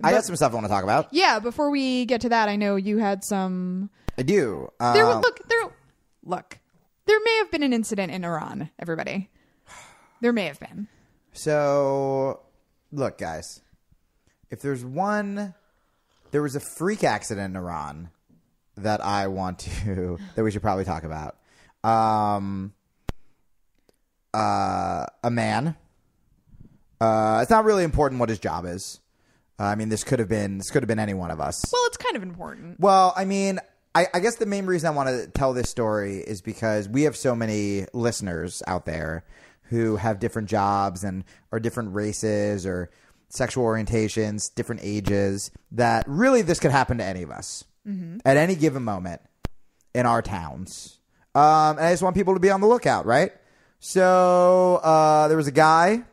I got some stuff I want to talk about. Yeah, before we get to that, I know you had some... I do. Look, there may have been an incident in Iran, everybody. There may have been. So, look, guys. If there was a freak accident in Iran that that we should probably talk about. A man. It's not really important what his job is. I mean, this could have been any one of us. Well, it's kind of important. Well, I mean, I guess the main reason I want to tell this story is because we have so many listeners out there who have different jobs and are different races or sexual orientations, different ages, that really this could happen to any of us at any given moment in our towns. And I just want people to be on the lookout, right? So there was a guy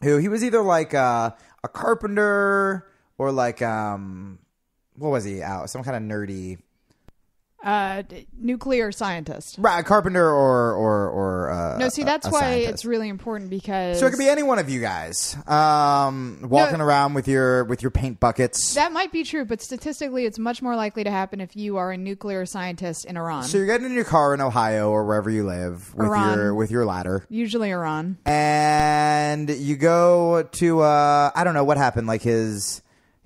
who he was either like a carpenter or like what was he out? Some kind of nerdy Nuclear scientist. Right, a carpenter or no, see, that's why scientist. It's really important because... So it could be any one of you guys walking around with your paint buckets. That might be true, but statistically it's much more likely to happen if you are a nuclear scientist in Iran. So you're getting in your car in Ohio or wherever you live with your ladder. Usually Iran. And you go to I don't know what happened, like he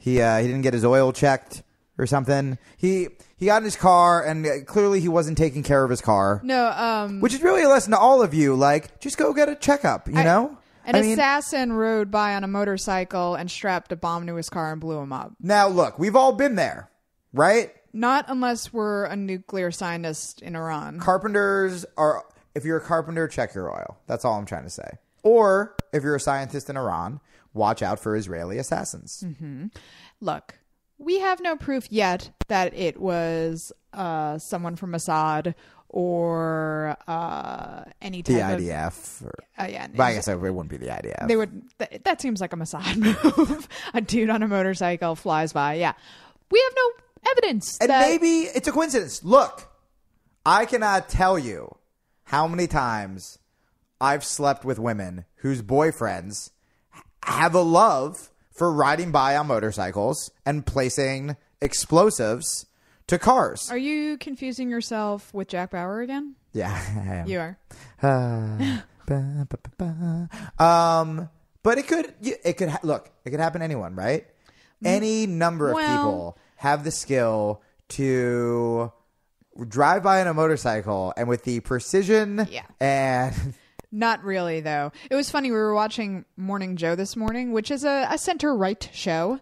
didn't get his oil checked or something. He got in his car, and clearly he wasn't taking care of his car. No, which is really a lesson to all of you. Like, just go get a checkup, you know? An assassin rode by on a motorcycle and strapped a bomb to his car and blew him up. Now, look, we've all been there, right? Not unless we're a nuclear scientist in Iran. Carpenters are... If you're a carpenter, check your oil. That's all I'm trying to say. Or, if you're a scientist in Iran, watch out for Israeli assassins. Mm-hmm. Look... We have no proof yet that it was someone from Mossad or any type of... The IDF. Yeah. But I guess it wouldn't be the IDF. They would. That seems like a Mossad move. A dude on a motorcycle flies by. Yeah. We have no evidence. And maybe it's a coincidence. Look, I cannot tell you how many times I've slept with women whose boyfriends have a love for riding by on motorcycles and placing explosives to cars. Are you confusing yourself with Jack Bauer again? Yeah, I am. You are. But it could happen to anyone, right? Any number of people have the skill to drive by on a motorcycle, and with the precision and... Not really, though. It was funny. We were watching Morning Joe this morning, which is a center-right show.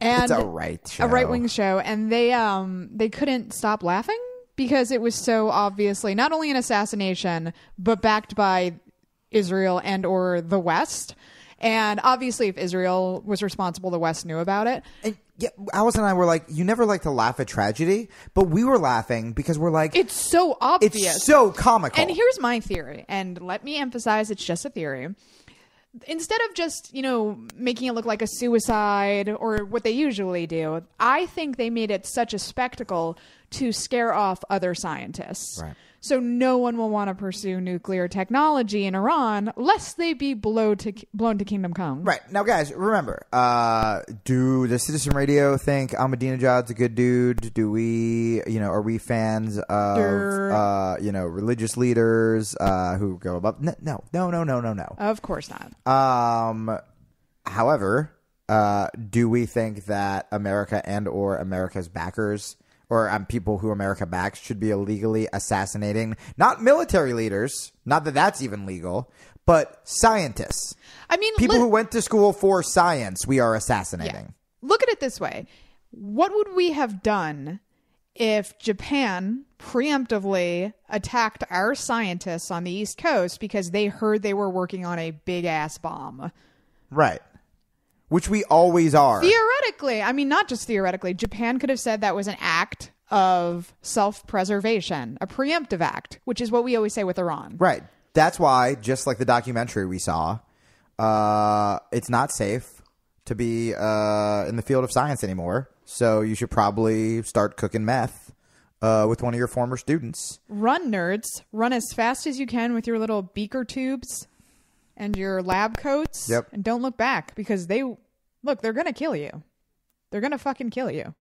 And it's a right show. A right-wing show. And they couldn't stop laughing because it was so obviously not only an assassination, but backed by Israel and or the West. And obviously, if Israel was responsible, the West knew about it. And yeah, Alice and I were like, you never like to laugh at tragedy, but we were laughing because we're like... It's so obvious. It's so comical. And here's my theory, and let me emphasize it's just a theory. Instead of just, making it look like a suicide or what they usually do, I think they made it such a spectacle to scare off other scientists. Right. So no one will want to pursue nuclear technology in Iran lest they be blown to kingdom come. Right. Now, guys, remember, do the Citizen Radio think Ahmadinejad's a good dude? Do we, are we fans of, religious leaders who go above? No. Of course not. However, do we think that America and or America's backers or people who America backs should be illegally assassinating, not military leaders, not that that's even legal, but scientists? I mean, people who went to school for science, we are assassinating. Yeah. Look at it this way. What would we have done if Japan preemptively attacked our scientists on the East Coast because they heard they were working on a big-ass bomb? Right. Which we always are. Theoretically. I mean, not just theoretically. Japan could have said that was an act of self-preservation, a preemptive act, which is what we always say with Iran. Right. That's why, just like the documentary we saw, it's not safe to be in the field of science anymore. So you should probably start cooking meth with one of your former students. Run, nerds. Run as fast as you can with your little beaker tubes and your lab coats. Yep. And don't look back because they Look, they're going to kill you. They're going to fucking kill you.